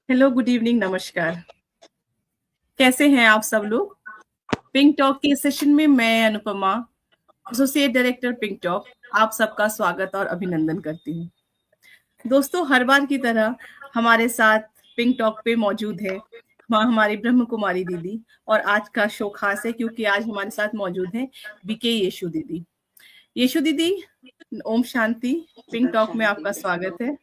Hello, good evening, नमस्कार। कैसे हैं आप सब लोग? पिंक टॉक के सेशन में मैं Anupama, associate director pink talk, आप सबका स्वागत और अभिनंदन करती हूँ। दोस्तों, हर बार की तरह हमारे साथ पिंक टॉक पे मौजूद है हमारी ब्रह्म कुमारी दीदी। और आज का शो खास है क्योंकि आज हमारे साथ मौजूद है बीके येशु दीदी। येशु दीदी, ओम शांति। पिंक टॉक में आपका स्वागत है।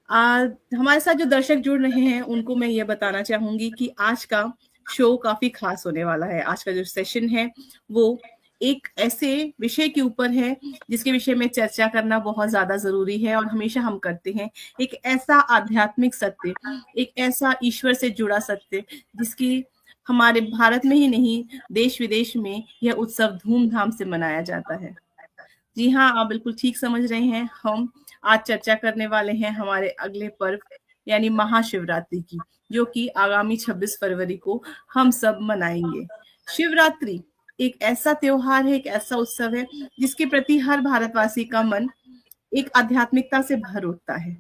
हमारे साथ जो दर्शक जुड़ रहे हैं उनको मैं ये बताना चाहूंगी कि आज का शो काफी खास होने वाला है। आज का जो सेशन है वो एक ऐसे विषय के ऊपर है जिसके विषय में चर्चा करना बहुत ज्यादा जरूरी है और हमेशा हम करते हैं। एक ऐसा आध्यात्मिक सत्य, एक ऐसा ईश्वर से जुड़ा सत्य जिसकी हमारे भारत में ही नहीं, देश विदेश में यह उत्सव धूमधाम से मनाया जाता है। जी हाँ, आप बिल्कुल ठीक समझ रहे हैं। हम आज चर्चा करने वाले हैं हमारे अगले पर्व यानी महाशिवरात्रि की, जो कि आगामी 26 फरवरी को हम सब मनाएंगे। शिवरात्रि एक ऐसा त्योहार है, एक ऐसा उत्सव है जिसके प्रति हर भारतवासी का मन एक आध्यात्मिकता से भर उठता है।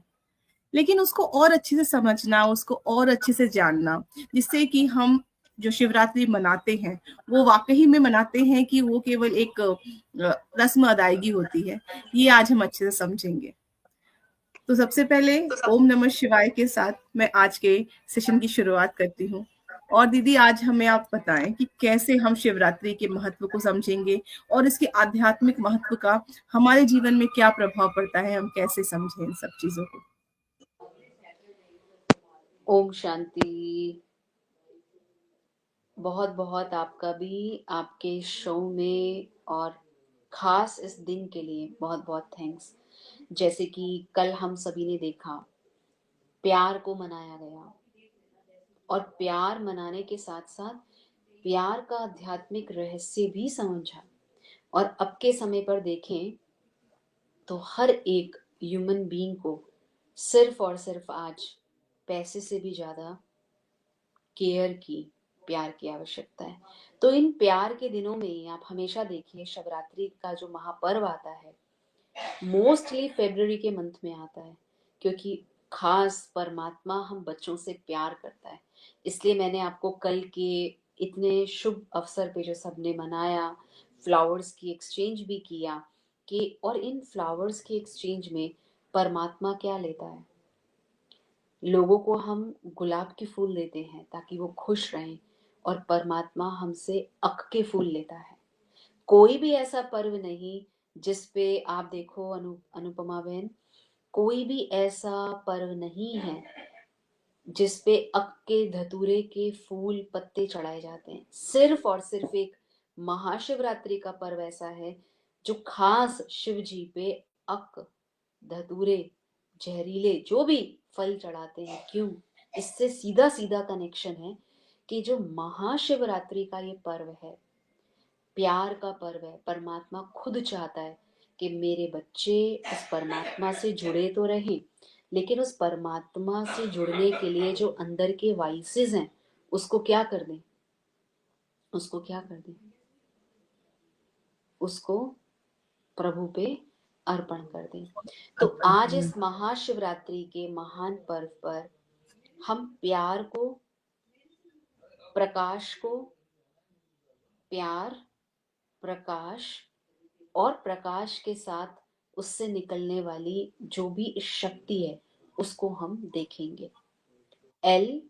लेकिन उसको और अच्छे से समझना, उसको और अच्छे से जानना, जिससे कि हम जो शिवरात्रि मनाते हैं वो वाकई में मनाते हैं कि वो केवल एक रस्म अदायगी होती है, ये आज हम अच्छे से समझेंगे। तो सबसे पहले ओम नमः शिवाय के साथ मैं आज के सेशन की शुरुआत करती हूँ। और दीदी, आज हमें आप बताएं कि कैसे हम शिवरात्रि के महत्व को समझेंगे और इसके आध्यात्मिक महत्व का हमारे जीवन में क्या प्रभाव पड़ता है, हम कैसे समझें इन सब चीजों को। ओम शांति। बहुत बहुत आपका भी आपके शो में और खास इस दिन के लिए बहुत बहुत थैंक्स। जैसे कि कल हम सभी ने देखा, प्यार को मनाया गया और प्यार मनाने के साथ साथ प्यार का आध्यात्मिक रहस्य भी समझा। और अब के समय पर देखें तो हर एक ह्यूमन बीइंग को सिर्फ और सिर्फ आज पैसे से भी ज्यादा केयर की, प्यार की आवश्यकता है। तो इन प्यार के दिनों में आप हमेशा देखिए, शिवरात्रि का जो महापर्व आता है मोस्टली फरवरी के मंथ में आता है, क्योंकि खास परमात्मा हम बच्चों से प्यार करता है। इसलिए मैंने आपको कल के इतने शुभ अवसर पे जो सबने मनाया, फ्लावर्स की एक्सचेंज भी किया कि, और इन फ्लावर्स की एक्सचेंज में परमात्मा क्या लेता है। लोगों को हम गुलाब के फूल देते हैं ताकि वो खुश रहें, और परमात्मा हमसे अक के फूल लेता है। कोई भी ऐसा पर्व नहीं जिस पे आप देखो अनुपमा बहन, कोई भी ऐसा पर्व नहीं है जिस पे अक के धतूरे के फूल पत्ते चढ़ाए जाते हैं। सिर्फ और सिर्फ एक महाशिवरात्रि का पर्व ऐसा है जो खास शिव जी पे अक, धतूरे, जहरीले जो भी फल चढ़ाते हैं। क्यों? इससे सीधा सीधा कनेक्शन है कि जो महाशिवरात्रि का ये पर्व है, प्यार का पर्व है। परमात्मा खुद चाहता है कि मेरे बच्चे उस परमात्मा से जुड़े तो रहें, लेकिन उस परमात्मा से जुड़ने के लिए जो अंदर के वाइसेस हैं उसको क्या कर दें, उसको क्या कर दें, उसको प्रभु पे अर्पण कर दें। तो आज इस महाशिवरात्रि के महान पर्व पर हम प्यार को, प्रकाश को, प्यार, प्रकाश और प्रकाश के साथ उससे निकलने वाली जो भी शक्ति है उसको हम देखेंगे। LPS,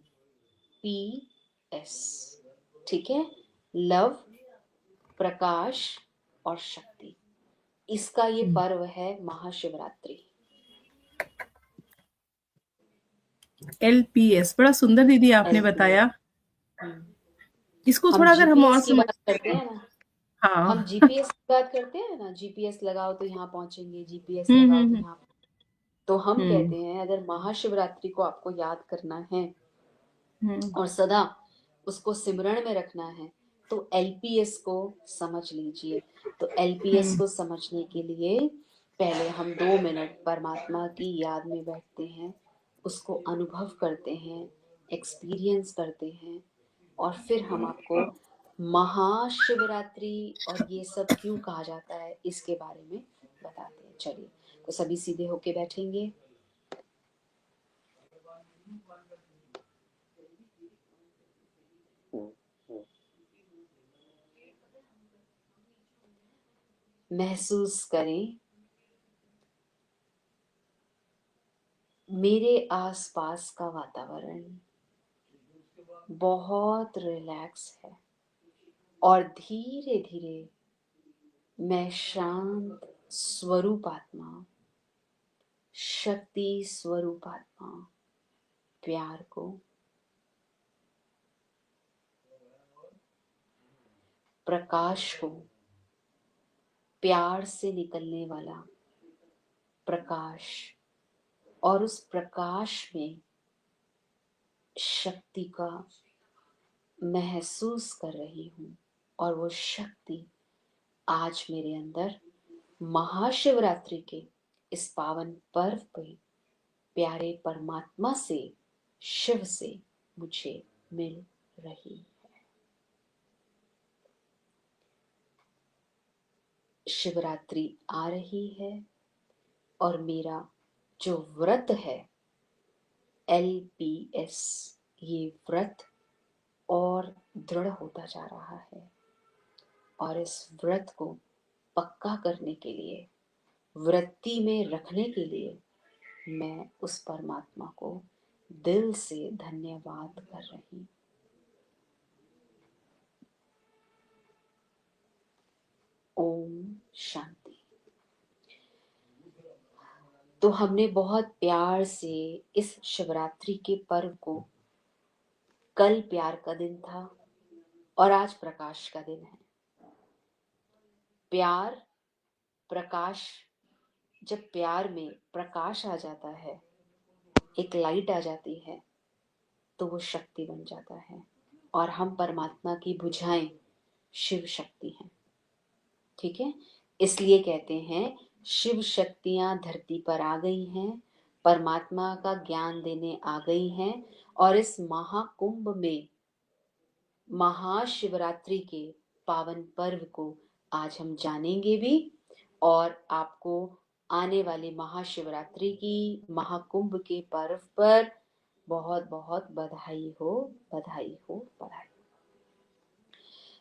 ठीक है? लव, प्रकाश और शक्ति, इसका ये पर्व है महाशिवरात्रि। LPS बड़ा सुंदर दीदी आपने बताया। इसको हम थोड़ा अगर हम और जीपीएस की बात करते समझें। हैं ना, हाँ। हम जीपीएस की बात करते हैं ना, जीपीएस लगाओ तो यहाँ पहुंचेंगे, जीपीएस लगाओ तो हम्म। यहाँ। तो हम हम्म। कहते हैं अगर महाशिवरात्रि को आपको याद करना है हम्म। और सदा उसको सिमरण में रखना है तो एलपीएस को समझ लीजिए। तो एलपीएस को समझने के लिए पहले हम 2 मिनट परमात्मा की याद में बैठते हैं, उसको अनुभव करते हैं, एक्सपीरियंस करते हैं, और फिर हम आपको महाशिवरात्रि और ये सब क्यों कहा जाता है, इसके बारे में बताते हैं। चलिए, तो सभी सीधे होके बैठेंगे। महसूस करें मेरे आसपास का वातावरण बहुत रिलैक्स है और धीरे धीरे मैं शांत स्वरूप आत्मा, शक्ति स्वरूप आत्मा, प्यार को, प्रकाश को, प्यार से निकलने वाला प्रकाश, और उस प्रकाश में शक्ति का महसूस कर रही हूँ। और वो शक्ति आज मेरे अंदर महाशिवरात्रि के इस पावन पर्व पे प्यारे परमात्मा से, शिव से मुझे मिल रही है। शिवरात्रि आ रही है और मेरा जो व्रत है LPS, ये व्रत और दृढ़ होता जा रहा है। और इस व्रत को पक्का करने के लिए, वृत्ति में रखने के लिए मैं उस परमात्मा को दिल से धन्यवाद कर रही हूँ। ओम शांति। तो हमने बहुत प्यार से इस शिवरात्रि के पर्व को, कल प्यार का दिन था और आज प्रकाश का दिन है। प्यार, प्रकाश, जब प्यार में प्रकाश आ जाता है, एक लाइट आ जाती है, तो वो शक्ति बन जाता है। और हम परमात्मा की भुजाएं शिव शक्ति हैं। ठीक है, इसलिए कहते हैं शिव शक्तियां धरती पर आ गई हैं, परमात्मा का ज्ञान देने आ गई हैं। और इस महाकुंभ में महाशिवरात्रि के पावन पर्व को आज हम जानेंगे भी। और आपको आने वाली महाशिवरात्रि की, महाकुंभ के पर्व पर बहुत बहुत बधाई हो, बधाई हो, बधाई।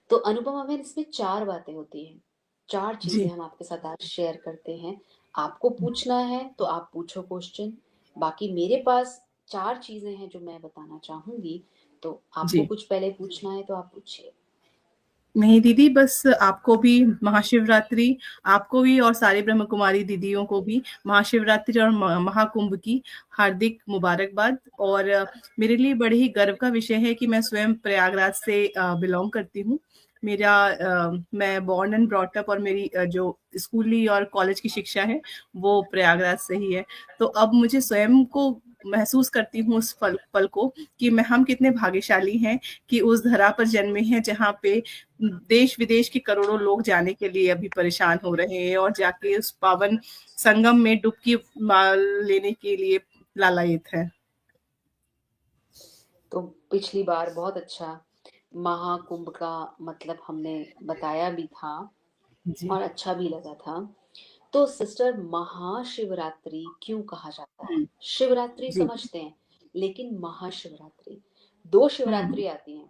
तो अनुपमा बहन, इसमें 4 बातें होती हैं, 4 चीजें जी हम आपके साथ आज शेयर करते हैं। आपको पूछना है तो आप पूछो क्वेश्चन, बाकी मेरे पास 4 चीजें हैं जो मैं बताना चाहूंगी। तो आपको जी। कुछ पहले पूछना है तो आप पूछिए। नहीं दीदी, बस आपको भी महाशिवरात्रि, आपको भी और सारी ब्रह्म कुमारी दीदियों को भी महाशिवरात्रि और महाकुंभ की हार्दिक मुबारकबाद। और मेरे लिए बड़े ही गर्व का विषय है कि मैं स्वयं प्रयागराज से बिलोंग करती हूँ। मेरा मैं बॉर्न एंड ब्रॉट अप, और मेरी जो स्कूली और कॉलेज की शिक्षा है वो प्रयागराज से ही है। तो अब मुझे स्वयं को महसूस करती हूँ उस पल को कि हम कितने भाग्यशाली हैं कि उस धरा पर जन्मे हैं जहाँ पे देश विदेश के करोड़ों लोग जाने के लिए अभी परेशान हो रहे हैं और जाके उस पावन संगम में डुबकी लेने के लिए लालायित है। तो पिछली बार बहुत अच्छा महाकुंभ का मतलब हमने बताया भी था जी। और अच्छा भी लगा था। तो सिस्टर, महाशिवरात्रि क्यों कहा जाता है? शिवरात्रि जी। समझते हैं, लेकिन महाशिवरात्रि, 2 हम्म। शिवरात्रि आती हैं।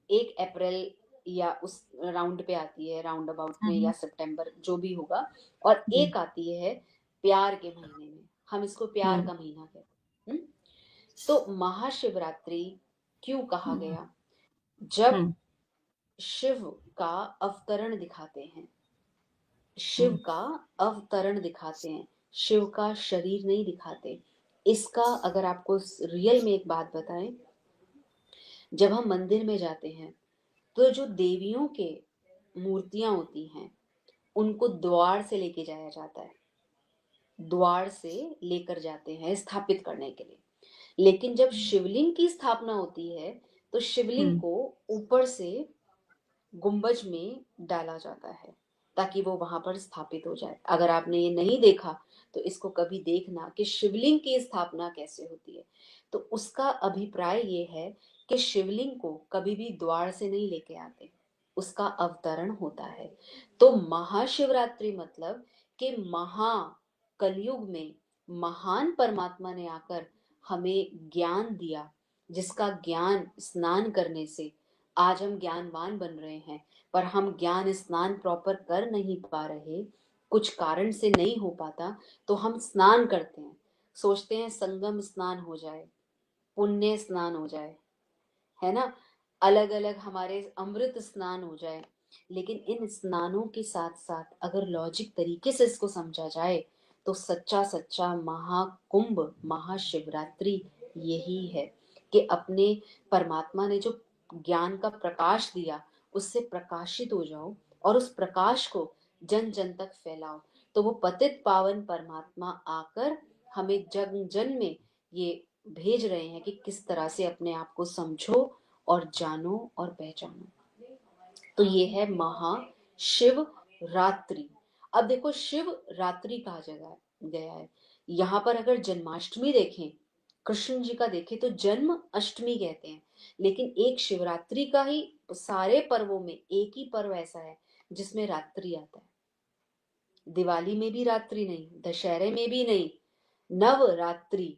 एक अप्रैल या उस राउंड पे आती है, राउंड अबाउट में, या हम्म। सितंबर, जो भी होगा। और जी। एक आती है प्यार के महीने में, हम इसको प्यार हम्म। का महीना कहते हैं। तो महाशिवरात्रि क्यों कहा हम्म। गया? जब हम्म। शिव का अवतरण दिखाते हैं, शिव हम्म। का अवतरण दिखाते हैं, शिव का शरीर नहीं दिखाते। इसका अगर आपको रियल में एक बात बताएं, जब हम मंदिर में जाते हैं तो जो देवियों के मूर्तियां होती हैं, उनको द्वार से लेके जाया जाता है, द्वार से लेकर जाते हैं स्थापित करने के लिए। लेकिन जब शिवलिंग की स्थापना होती है तो शिवलिंग हम्म। को ऊपर से गुंबज में डाला जाता है ताकि वो वहां पर स्थापित हो जाए। अगर आपने ये नहीं देखा तो इसको कभी देखना कि शिवलिंग की स्थापना कैसे होती है। तो उसका अभिप्राय ये है कि शिवलिंग को कभी भी द्वार से नहीं लेके आते, उसका अवतरण होता है। तो महाशिवरात्रि मतलब कि कलयुग में महान परमात्मा ने आकर हमें ज्ञान दिया, जिसका ज्ञान स्नान करने से आज हम ज्ञानवान बन रहे हैं। पर हम ज्ञान स्नान प्रॉपर कर नहीं पा रहे, कुछ कारण से नहीं हो पाता, तो हम स्नान करते हैं, सोचते हैं संगम स्नान हो जाए, पुण्य स्नान हो जाए, है ना, अलग अलग हमारे अमृत स्नान हो जाए। लेकिन इन स्नानों के साथ साथ अगर लॉजिक तरीके से इसको समझा जाए, तो सच्चा सच्चा महाकुंभ महाशिवरात्रि यही है कि अपने परमात्मा ने जो ज्ञान का प्रकाश दिया, उससे प्रकाशित हो जाओ और उस प्रकाश को जन जन तक फैलाओ। तो वो पतित पावन परमात्मा आकर हमें जन जन में ये भेज रहे हैं कि किस तरह से अपने आप को समझो और जानो और पहचानो। तो ये है महाशिव रात्रि। अब देखो, शिव रात्रि कहा जगह गया है। यहाँ पर अगर जन्माष्टमी देखें, कृष्ण जी का देखें, तो जन्म अष्टमी कहते हैं, लेकिन एक शिवरात्रि का ही सारे पर्वों में एक ही पर्व ऐसा है जिसमें रात्रि आता है। दिवाली में भी रात्रि नहीं, दशहरे में भी नहीं, नवरात्रि,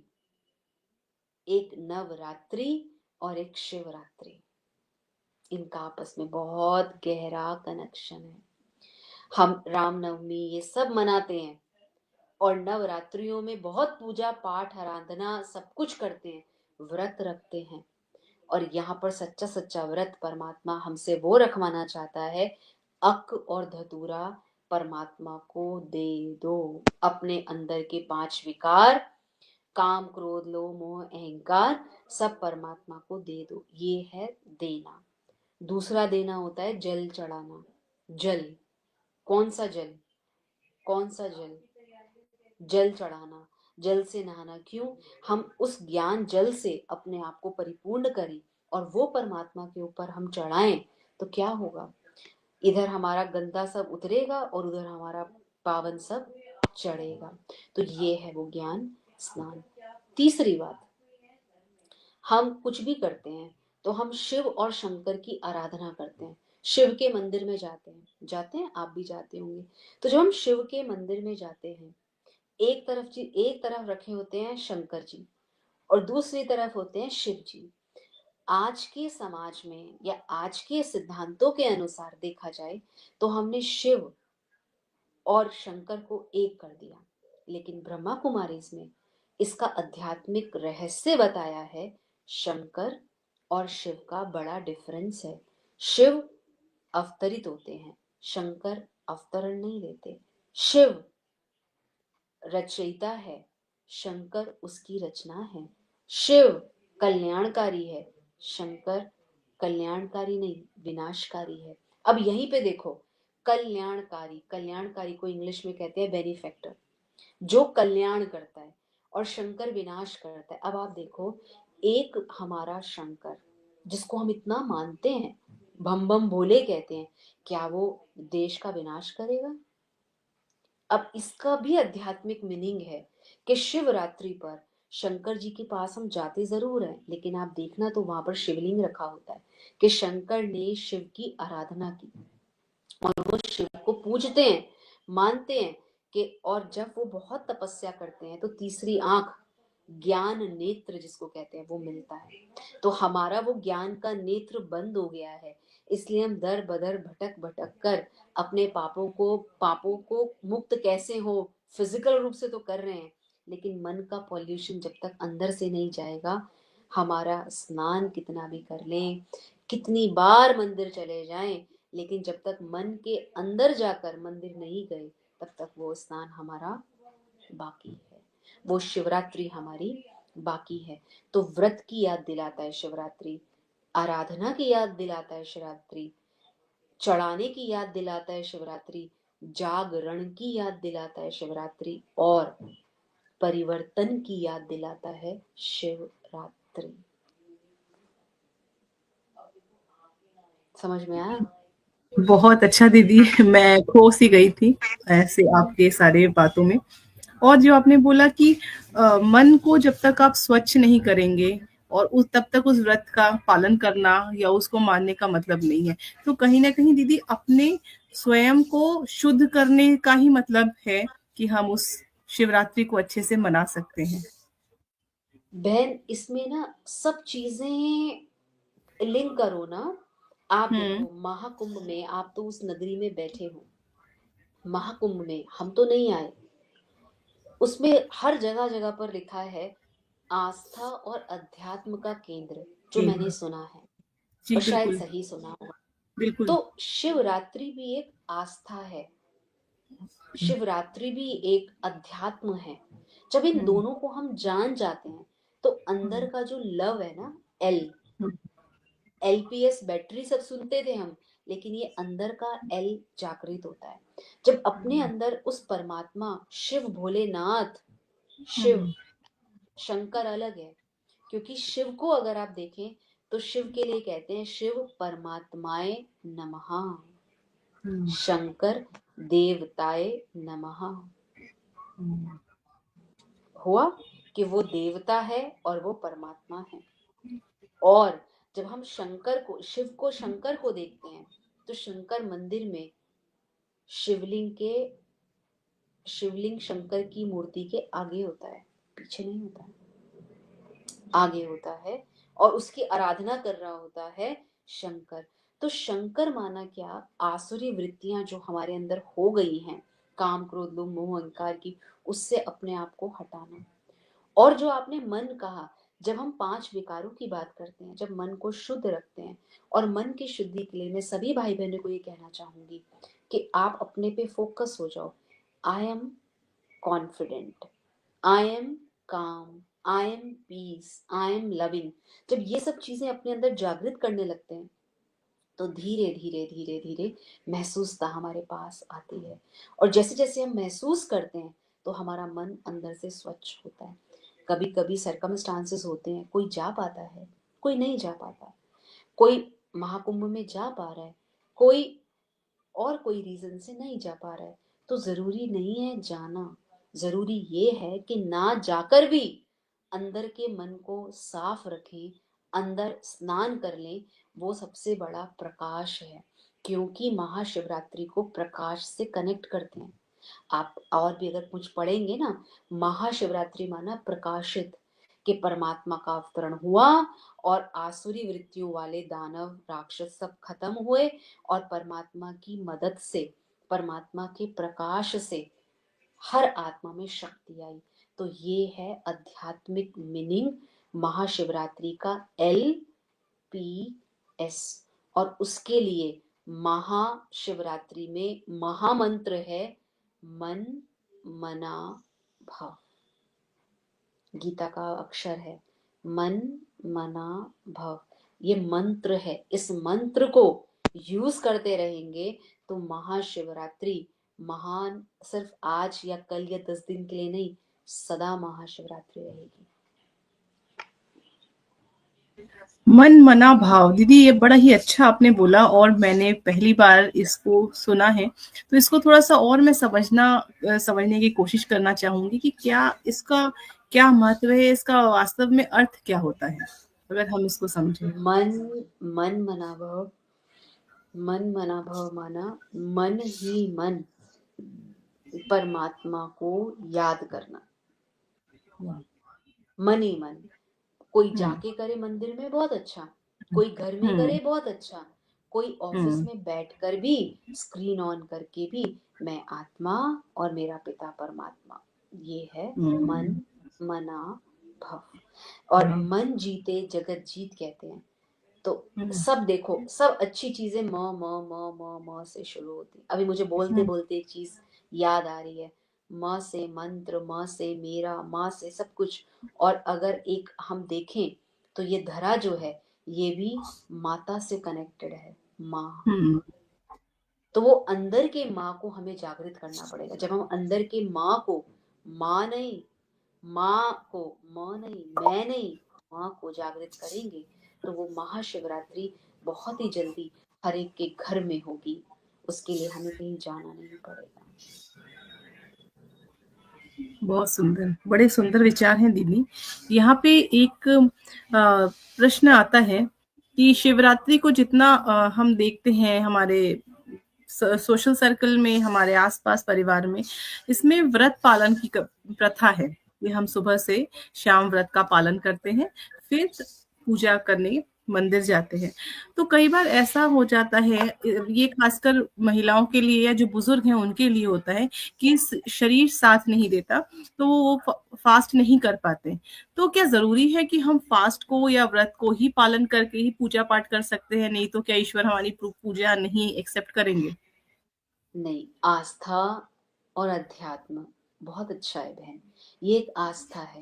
एक नवरात्रि और एक शिवरात्रि, इनका आपस में बहुत गहरा कनेक्शन है। हम रामनवमी ये सब मनाते हैं और नवरात्रियों में बहुत पूजा पाठ आराधना सब कुछ करते हैं, व्रत रखते हैं। और यहाँ पर सच्चा सच्चा व्रत परमात्मा हमसे वो रखवाना चाहता है, अक और धतूरा परमात्मा को दे दो। अपने अंदर के 5 विकार, काम क्रोध लोभ मोह अहंकार, सब परमात्मा को दे दो। ये है देना। दूसरा देना होता है जल चढ़ाना। जल, कौन सा जल? कौन सा जल? जल चढ़ाना, जल से नहाना। क्यों? हम उस ज्ञान जल से अपने आप को परिपूर्ण करें और वो परमात्मा के ऊपर हम चढ़ाएं, तो क्या होगा? इधर हमारा गंदा सब उतरेगा और उधर हमारा पावन सब चढ़ेगा। तो ये है वो ज्ञान स्नान। तीसरी बात, हम कुछ भी करते हैं तो हम शिव और शंकर की आराधना करते हैं, शिव के मंदिर में जाते हैं, आप भी जाते होंगे। तो जब हम शिव के मंदिर में जाते हैं, एक तरफ रखे होते हैं शंकर जी और दूसरी तरफ होते हैं शिव जी। आज के समाज में या आज के सिद्धांतों के अनुसार देखा जाए तो हमने शिव और शंकर को एक कर दिया, लेकिन ब्रह्मा कुमारीज में इसका आध्यात्मिक रहस्य बताया है। शंकर और शिव का बड़ा डिफरेंस है। शिव अवतरित होते हैं, शंकर अवतरण नहीं लेते। शिव रचयिता है, शंकर उसकी रचना है। शिव कल्याणकारी है, शंकर कल्याणकारी नहीं, विनाशकारी है। अब यहीं पे देखो, कल्याणकारी, कल्याणकारी को इंग्लिश में कहते हैं बेनिफैक्टर, जो कल्याण करता है, और शंकर विनाश करता है। अब आप देखो, एक हमारा शंकर जिसको हम इतना मानते हैं, बम बम भोले कहते हैं, क्या वो देश का विनाश करेगा? अब इसका भी आध्यात्मिक मीनिंग है कि शिवरात्रि पर शंकर जी के पास हम जाते जरूर हैं, लेकिन आप देखना तो वहां पर शिवलिंग रखा होता है कि शंकर ने शिव की आराधना की और वो शिव को पूजते हैं, मानते हैं कि, और जब वो बहुत तपस्या करते हैं तो तीसरी आंख, ज्ञान नेत्र जिसको कहते हैं, वो मिलता है। तो हमारा वो ज्ञान का नेत्र बंद हो गया है, इसलिए हम दर बदर भटक भटक कर अपने पापों को मुक्त कैसे हो, फिजिकल रूप से तो कर रहे हैं, लेकिन मन का पॉल्यूशन जब तक अंदर से नहीं जाएगा, हमारा स्नान कितना भी कर लें, कितनी बार मंदिर चले जाएं, लेकिन जब तक मन के अंदर जाकर मंदिर नहीं गए, तब तक वो स्नान हमारा बाकी है, वो शिवरात्रि हमारी बाकी है। तो व्रत की याद दिलाता है शिवरात्रि, आराधना की याद दिलाता है शिवरात्रि, चढ़ाने की याद दिलाता है शिवरात्रि, जागरण की याद दिलाता है शिवरात्रि, और परिवर्तन की याद दिलाता है शिवरात्रि। समझ में आया? बहुत अच्छा दीदी, मैं खो सी गई थी ऐसे आपके सारे बातों में। और जो आपने बोला कि मन को जब तक आप स्वच्छ नहीं करेंगे, और उस तब तक उस व्रत का पालन करना या उसको मानने का मतलब नहीं है। तो कहीं ना कहीं दीदी अपने स्वयं को शुद्ध करने का ही मतलब है कि हम उस शिवरात्रि को अच्छे से मना सकते हैं। बहन, इसमें ना सब चीजें लिंक करो ना। आप हम्म। देखो, महाकुंभ में आप तो उस नगरी में बैठे हो, महाकुंभ में हम तो नहीं आए। उसमें हर जगह जगह पर लिखा है आस्था और अध्यात्म का केंद्र, जो मैंने केंद्र। सुना है जी और शायद बिल्कुल। सही सुना होगा। बिल्कुल। तो शिवरात्रि भी एक आस्था है, शिवरात्रि भी एक अध्यात्म है। जब इन हम्म। दोनों को हम जान जाते हैं तो अंदर का जो लव है ना, एल हम्म। एलपीएस बैटरी सब सुनते थे हम, लेकिन ये अंदर का एल जागृत होता है जब अपने अंदर उस परमात्मा शिव भोलेनाथ, शिव, हम्म। शंकर अलग है। क्योंकि शिव को अगर आप देखें तो शिव के लिए कहते हैं शिव परमात्माए नमः, हम्म। शंकर देवताए नमः। हम्म। हुआ कि वो देवता है और वो परमात्मा है। और जब हम शंकर को, शिव को, शंकर को देखते हैं तो शंकर मंदिर में शिवलिंग के, शिवलिंग शंकर की मूर्ति के आगे होता है, पीछे नहीं होता है, आगे होता है। और उसकी आराधना कर रहा होता है शंकर। तो शंकर माना क्या, आसुरी वृत्तियां जो हमारे अंदर हो गई हैं, काम क्रोध लोभ मोह अहंकार की, उससे अपने आप को हटाना। और जो आपने मन कहा, जब हम 5 विकारों की बात करते हैं, जब मन को शुद्ध रखते हैं, और मन की शुद्धि के लिए मैं सभी भाई बहनों को ये कहना चाहूंगी कि आप अपने पे फोकस हो जाओ। I am confident, I am calm, I am peace, I am loving. जब ये सब चीजें अपने अंदर जागृत करने लगते हैं तो धीरे धीरे धीरे धीरे महसूसता हमारे पास आती है। और जैसे जैसे हम महसूस करते हैं तो हमारा मन अंदर से स्वच्छ होता है। कभी कभी सरकमस्टांसेस होते हैं, कोई जा पाता है, कोई नहीं जा पाता, कोई महाकुंभ में जा पा रहा है, कोई और कोई रीजन से नहीं जा पा रहा है। तो जरूरी नहीं है जाना, जरूरी ये है कि ना जाकर भी अंदर के मन को साफ रखें, अंदर स्नान कर लें। वो सबसे बड़ा प्रकाश है, क्योंकि महाशिवरात्रि को प्रकाश से कनेक्ट करते हैं। आप और भी अगर कुछ पढ़ेंगे ना, महाशिवरात्रि माना प्रकाशित, कि परमात्मा का अवतरण हुआ और आसुरी वृत्तियों वाले दानव राक्षस सब खत्म हुए, और परमात्मा की मदद से, परमात्मा के प्रकाश से हर आत्मा में शक्ति आई। तो ये है आध्यात्मिक मीनिंग महाशिवरात्रि का, LPS। और उसके लिए महाशिवरात्रि में महामंत्र है मन मना भव। गीता का अक्षर है मन मना भव, ये मंत्र है। इस मंत्र को यूज करते रहेंगे तो महाशिवरात्रि महान, सिर्फ आज या कल या 10 दिन के लिए नहीं, सदा महाशिवरात्रि रहेगी। मन मना भाव, दीदी ये बड़ा ही अच्छा आपने बोला और मैंने पहली बार इसको सुना है। तो इसको थोड़ा सा और मैं समझने की कोशिश करना चाहूंगी कि क्या इसका क्या महत्व है, इसका वास्तव में अर्थ क्या होता है, अगर हम इसको समझें। मन, मन मना भव, मन मना भव माना मन ही मन परमात्मा को याद करना। मन ही मन, कोई हम्म। जाके करे मंदिर में बहुत अच्छा, कोई घर में हम्म। करे बहुत अच्छा, कोई ऑफिस हम्म। में बैठकर भी स्क्रीन ऑन करके भी, मैं आत्मा और मेरा पिता परमात्मा, ये है मन हम्म। मना भव। और मन जीते जगत जीत कहते हैं। तो सब देखो, सब अच्छी चीजें म म म म म से शुरू होती। अभी मुझे बोलते हम्म। बोलते एक चीज याद आ रही है, म से मंत्र, म से मेरा, माँ से सब कुछ। और अगर एक हम देखें तो ये धरा जो है ये भी माता से कनेक्टेड है, माँ। हम्म। तो वो अंदर के माँ को हमें जागृत करना पड़ेगा। जब हम अंदर के माँ को, माँ नहीं, माँ को, माँ नहीं, मैं नहीं, माँ को जागृत करेंगे तो वो महाशिवरात्रि बहुत ही जल्दी हर एक के घर में होगी। उसके लिए हमें कहीं जाना नहीं पड़ेगा। बहुत सुंदर, बड़े सुंदर विचार हैं दीदी। यहाँ पे एक प्रश्न आता है कि शिवरात्रि को जितना हम देखते हैं हमारे सोशल सर्कल में, हमारे आसपास परिवार में, इसमें व्रत पालन की प्रथा है कि हम सुबह से शाम व्रत का पालन करते हैं, फिर पूजा करने मंदिर जाते हैं। तो कई बार ऐसा हो जाता है, ये खासकर महिलाओं के लिए या जो बुजुर्ग हैं उनके लिए होता है कि शरीर साथ नहीं देता, तो वो फास्ट नहीं कर पाते। तो क्या जरूरी है कि हम फास्ट को या व्रत को ही पालन करके ही पूजा पाठ कर सकते हैं? नहीं तो क्या ईश्वर हमारी पूजा नहीं एक्सेप्ट करेंगे? नहीं, आस्था और अध्यात्म बहुत अच्छा है बहन, ये एक आस्था है।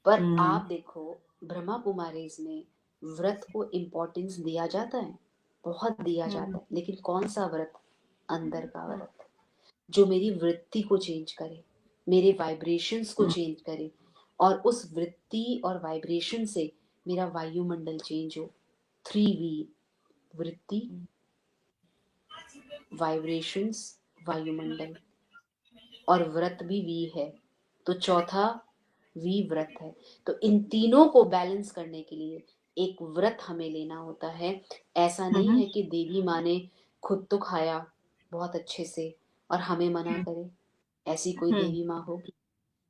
पर हम्म। आप देखो, ब्रह्मा कुमारीज में व्रत को इम्पोर्टेंस दिया जाता है, बहुत दिया जाता हम्म। है, लेकिन कौन सा व्रत? अंदर का व्रत, जो मेरी वृत्ति को चेंज करे, मेरे वाइब्रेशंस को चेंज करे, और उस वृत्ति और वाइब्रेशन से मेरा वायुमंडल चेंज हो। 3V, वृत्ति, वाइब्रेशंस, वायुमंडल, और व्रत भी वी है, तो चौथा वी व्रत है। तो इन तीनों को बैलेंस करने के लिए एक व्रत हमें लेना होता है। ऐसा नहीं हम्म। है कि देवी माँ ने खुद तो खाया बहुत अच्छे से और हमें मना करे, ऐसी कोई हम्म। देवी माँ होगी?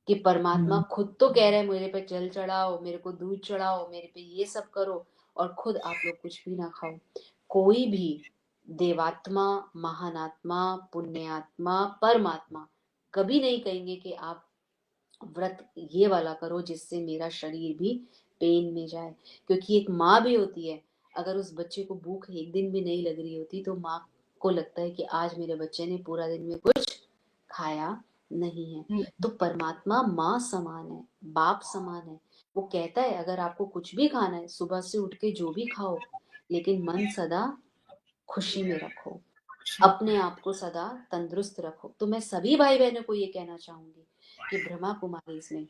कि परमात्मा हम्म। खुद तो कह रहे हैं मेरे पे जल चढ़ाओ, मेरे को दूध चढ़ाओ, मेरे पे ये सब करो, और खुद आप लोग कुछ भी ना खाओ। कोई भी देवात्मा, महानात्मा, पुण्यात्मा, परमात्मा कभी नहीं कहेंगे कि आप व्रत ये वाला करो जिससे मेरा शरीर भी पेन में जाए। क्योंकि एक माँ भी होती है, अगर उस बच्चे को भूख एक दिन भी नहीं लग रही होती तो माँ को लगता है कि आज मेरे बच्चे ने पूरा दिन में कुछ खाया नहीं है। हम्म। तो परमात्मा माँ समान है, बाप समान है। वो कहता है अगर आपको कुछ भी खाना है, सुबह से उठ के जो भी खाओ, लेकिन मन सदा खुशी में रखो, अपने आप को सदा तंदुरुस्त रखो। तो मैं सभी भाई बहनों को ये कहना चाहूंगी कि ब्रह्मा कुमारी में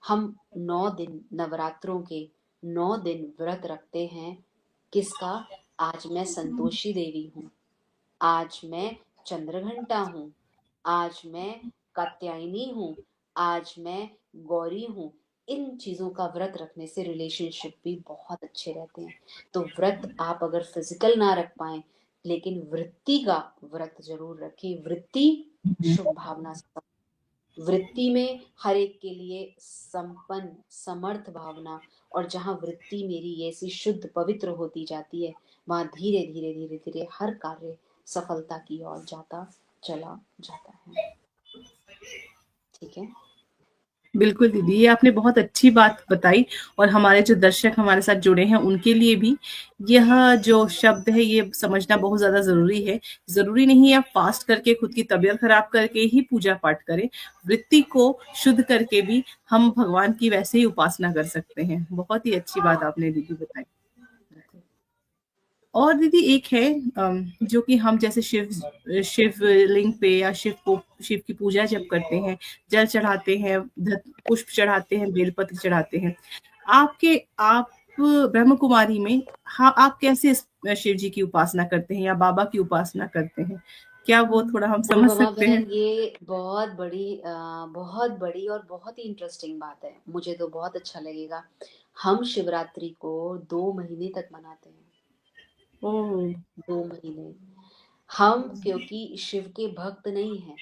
हम 9 दिन नवरात्रों के 9 दिन व्रत रखते हैं। किसका? आज मैं संतोषी देवी हूँ, आज मैं चंद्रघंटा हूँ, आज मैं कात्यायनी हूँ, आज मैं गौरी हूँ। इन चीजों का व्रत रखने से रिलेशनशिप भी बहुत अच्छे रहते हैं। तो व्रत आप अगर फिजिकल ना रख पाए, लेकिन वृत्ति का व्रत जरूर रखें। वृत्ति शुभ भावना से, वृत्ति में हर एक के लिए संपन्न समर्थ भावना, और जहाँ वृत्ति मेरी ऐसी शुद्ध पवित्र होती जाती है, वहां धीरे धीरे धीरे धीरे हर कार्य सफलता की ओर जाता चला जाता है। ठीक है। बिल्कुल दीदी, ये आपने बहुत अच्छी बात बताई, और हमारे जो दर्शक हमारे साथ जुड़े हैं उनके लिए भी यह जो शब्द है ये समझना बहुत ज्यादा जरूरी है। जरूरी नहीं है आप फास्ट करके खुद की तबीयत खराब करके ही पूजा पाठ करें, वृत्ति को शुद्ध करके भी हम भगवान की वैसे ही उपासना कर सकते हैं। बहुत ही अच्छी बात आपने दीदी बताई। और दीदी एक है जो कि हम जैसे शिवलिंग पे या शिव की पूजा जब करते हैं, जल चढ़ाते हैं, पुष्प चढ़ाते हैं, बेलपत्र चढ़ाते हैं, आप ब्रह्म कुमारी में, हाँ, आप कैसे शिव जी की उपासना करते हैं या बाबा की उपासना करते हैं? क्या वो थोड़ा हम समझ अनुपमा सकते बहन, हैं? ये बहुत बड़ी और बहुत ही इंटरेस्टिंग बात है, मुझे तो बहुत अच्छा लगेगा। हम शिवरात्रि को 2 महीने तक मनाते हैं। ओह। 2 महीने हम, क्योंकि शिव के भक्त नहीं हैं।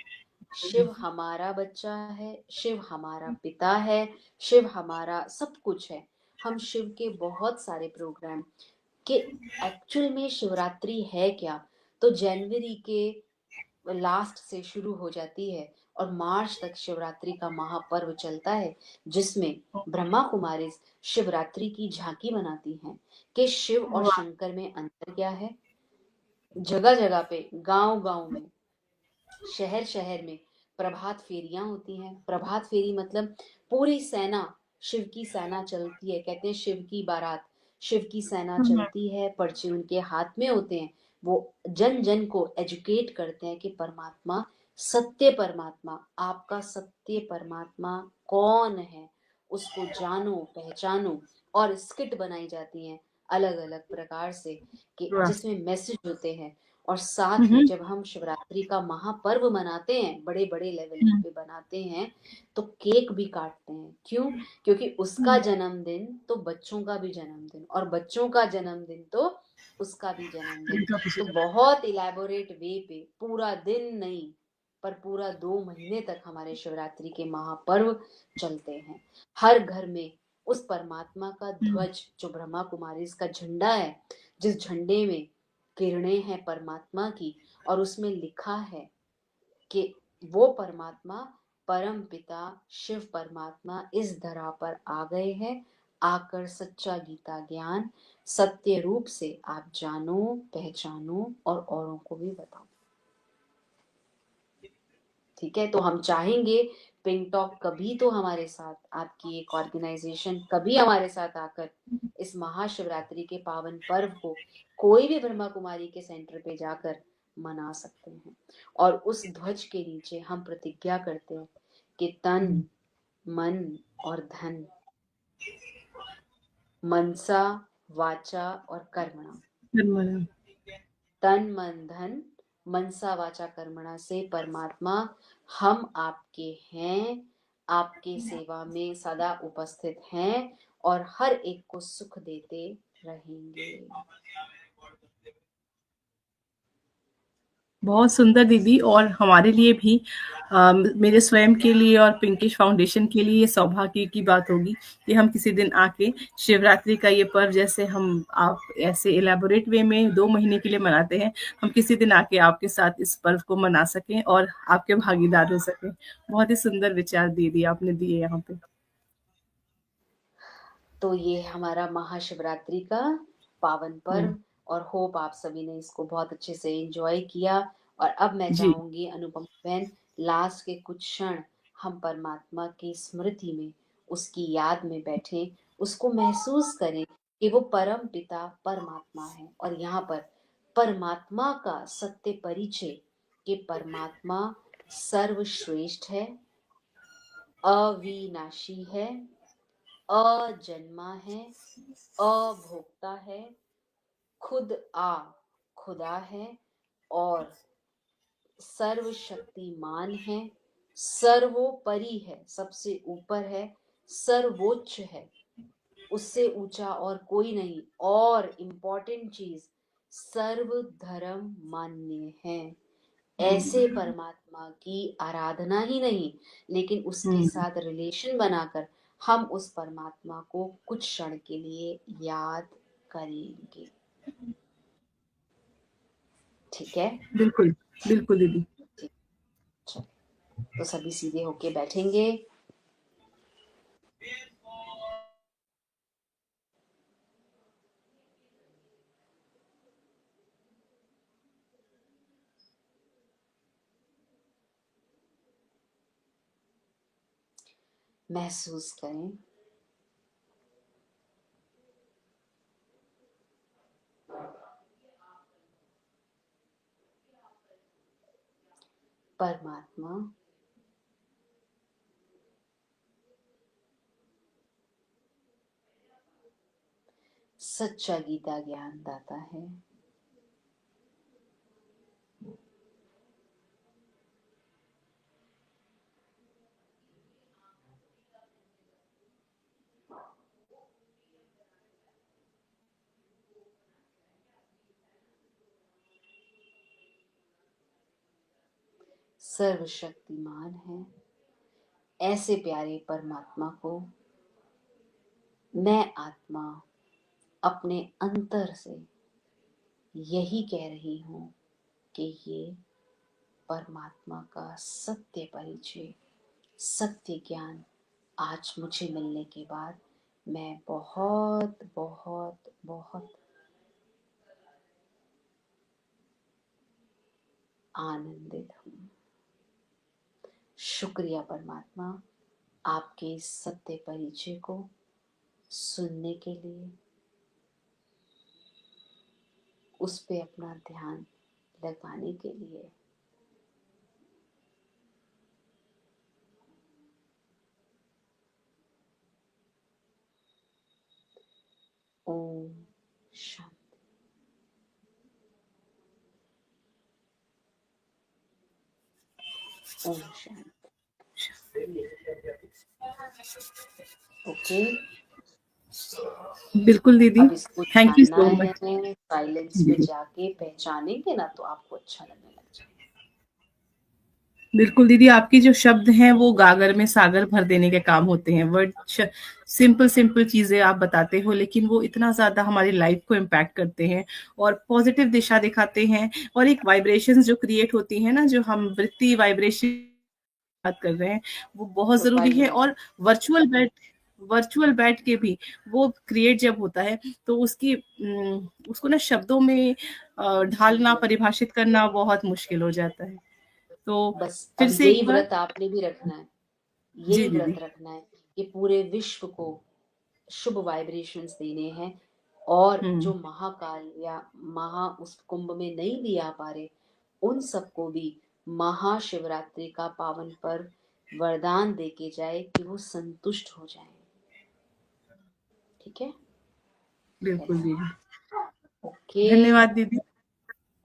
शिव हमारा बच्चा है, शिव हमारा पिता है, शिव हमारा सब कुछ है। हम शिव के बहुत सारे प्रोग्राम कि एक्चुअल में शिवरात्रि है क्या, तो जनवरी के लास्ट से शुरू हो जाती है और मार्च तक शिवरात्रि का महापर्व चलता है, जिसमें ब्रह्मा कुमारी शिवरात्रि की झांकी बनाती हैं कि शिव और वाह। शंकर में अंतर क्या है। जगह जगह पे, गांव गांव में, शहर शहर में प्रभात फेरियां होती हैं। प्रभात फेरी मतलब पूरी सेना, शिव की सेना चलती है, कहते हैं शिव की बारात, शिव की सेना हम्म। चलती है, पर्चे उनके हाथ में होते हैं। वो जन जन को एजुकेट करते हैं कि परमात्मा, सत्य परमात्मा, आपका सत्य परमात्मा कौन है, उसको जानो पहचानो। और स्किट बनाई जाती हैं अलग अलग प्रकार से कि वाह। जिसमें मैसेज होते हैं। और साथ में हम्म, जब हम शिवरात्रि का महापर्व मनाते हैं, बड़े बड़े लेवल हम्म, पे बनाते हैं, तो केक भी काटते हैं। क्यों? क्योंकि उसका जन्मदिन तो बच्चों का भी जन्मदिन, और बच्चों का जन्मदिन तो उसका भी जन्मदिन। इनका खुशी तो का। बहुत इलेबोरेट वे पे, पूरा दिन नहीं पर पूरा 2 महीने तक हमारे शिवरात्रि के महापर्व चलते हैं। हर घर में उस परमात्मा का हम्म, ध्वज, जो ब्रह्मा कुमारी इसका झंडा है, जिस झंडे में किरणें हैं परमात्मा की, और उसमें लिखा है कि वो परमात्मा, परम पिता शिव परमात्मा इस धरा पर आ गए हैं, आकर सच्चा गीता ज्ञान सत्य रूप से आप जानो, पहचानो और औरों को भी बताओ। ठीक है, तो हम चाहेंगे पिंक टॉक कभी तो हमारे साथ, आपकी एक ऑर्गेनाइजेशन कभी हमारे साथ आकर इस महाशिवरात्रि के पावन पर्व को कोई भी ब्रह्मा कुमारी के सेंटर पे जाकर मना सकते हैं। और उस ध्वज के नीचे हम प्रतिज्ञा करते हैं कि तन, मन और धन, मनसा वाचा और कर्मणा, निर्मला। तन मन धन मनसा वाचा कर्मणा से परमात्मा हम आपके हैं, आपके सेवा में सदा उपस्थित हैं और हर एक को सुख देते रहेंगे। बहुत सुंदर दीदी, और हमारे लिए भी, मेरे स्वयं के लिए और पिंकिश फाउंडेशन के लिए ये सौभाग्य की बात होगी कि हम किसी दिन आके शिवरात्रि का ये पर्व, जैसे हम आप ऐसे इलेबोरेट वे में 2 महीने के लिए मनाते हैं, हम किसी दिन आके आपके साथ इस पर्व को मना सकें और आपके भागीदार हो सकें। बहुत ही सुंदर विचार दीदी आपने दिए यहाँ पे। तो ये हमारा महाशिवरात्रि का पावन हम्म, पर्व, और होप आप सभी ने इसको बहुत अच्छे से एंजॉय किया। और अब मैं जी, चाहूंगी अनुपम बहन, लास्ट के कुछ क्षण हम परमात्मा की स्मृति में, उसकी याद में बैठें, उसको महसूस करें कि वो परम पिता परमात्मा है, और यहाँ पर परमात्मा का सत्य परिचय कि परमात्मा सर्वश्रेष्ठ है, अविनाशी है, अजन्मा है, अभोक्ता है, खुद आ खुदा है, और सर्वशक्तिमान है, सर्वोपरि है, सबसे ऊपर है, सर्वोच्च है, उससे ऊंचा और कोई नहीं, और इम्पोर्टेंट चीज, सर्वधर्म मान्य है। ऐसे परमात्मा की आराधना ही नहीं, लेकिन उसके हम्म, साथ रिलेशन बनाकर हम उस परमात्मा को कुछ क्षण के लिए याद करेंगे। ठीक है? बिल्कुल, बिल्कुल दीदी। ठीक, चलो, तो सभी सीधे होके बैठेंगे। महसूस करें परमात्मा सच्चा गीता ज्ञान दाता है, सर्वशक्तिमान है। ऐसे प्यारे परमात्मा को मैं आत्मा अपने अंतर से यही कह रही हूं कि ये परमात्मा का सत्य परिचय, सत्य ज्ञान आज मुझे मिलने के बाद मैं बहुत बहुत बहुत आनंदित हूँ। शुक्रिया परमात्मा, आपके इस सत्य परिचय को सुनने के लिए, उस पे अपना ध्यान लगाने के लिए। ओम शांति। ओम शांति। ओके, बिल्कुल दीदी, अब इसको थैंक यू जानना सो है, मच। साइलेंस में जाके पहचानेंगे ना तो आपको अच्छा लगने लग जाएगा। बिल्कुल दीदी, आपकी जो शब्द हैं वो गागर में सागर भर देने के काम होते हैं। वर्ड सिंपल सिंपल चीजें आप बताते हो, लेकिन वो इतना ज्यादा हमारी लाइफ को इम्पैक्ट करते हैं और पॉजिटिव दिशा दिखाते हैं। और एक वाइब्रेशंस जो क्रिएट होती है ना, जो हम वृत्ति वाइब्रेशन बात कर रहे हैं, वो बहुत जरूरी प्रोफाइल है। इमेज। और वर्चुअल बैठ के भी वो क्रिएट जब होता है तो उसको ना शब्दों में ढालना, परिभाषित करना बहुत मुश्किल हो जाता है। तो बस फिर अब से यही एक बार। व्रत आपने भी रखना है, जी यही दीदी। व्रत रखना है कि पूरे विश्व को शुभ वाइब्रेशंस देने हैं। और हम्म। जो महाकाल या उस कुंभ में नहीं भी आ पा रहे, उन सबको भी महाशिवरात्रि का पावन पर्व वरदान देके जाए कि वो संतुष्ट हो जाए। ठीक है, बिल्कुल ऐसा। दीदी। ओके। धन्यवाद दीदी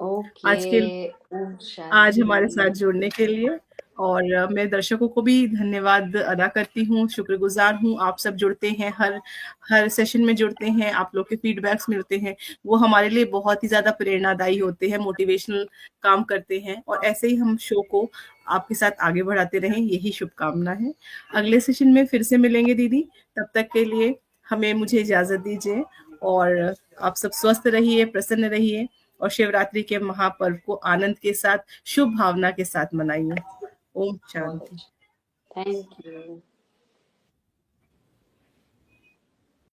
ओके। आज के ओम आज शांति। हमारे साथ जुड़ने के लिए। और मैं दर्शकों को भी धन्यवाद अदा करती हूँ, शुक्रगुजार हूँ। आप सब जुड़ते हैं, हर हर सेशन में जुड़ते हैं, आप लोग के फीडबैक्स मिलते हैं, वो हमारे लिए बहुत ही ज्यादा प्रेरणादायी होते हैं, मोटिवेशनल काम करते हैं। और ऐसे ही हम शो को आपके साथ आगे बढ़ाते रहें, यही शुभकामना है। अगले सेशन में फिर से मिलेंगे दीदी, तब तक के लिए मुझे इजाजत दीजिए। और आप सब स्वस्थ रहिए, प्रसन्न रहिए और शिवरात्रि के महापर्व को आनंद के साथ, शुभ भावना के साथ मनाइए। ओम बहुत शांति। अच्छा, थैंक यू।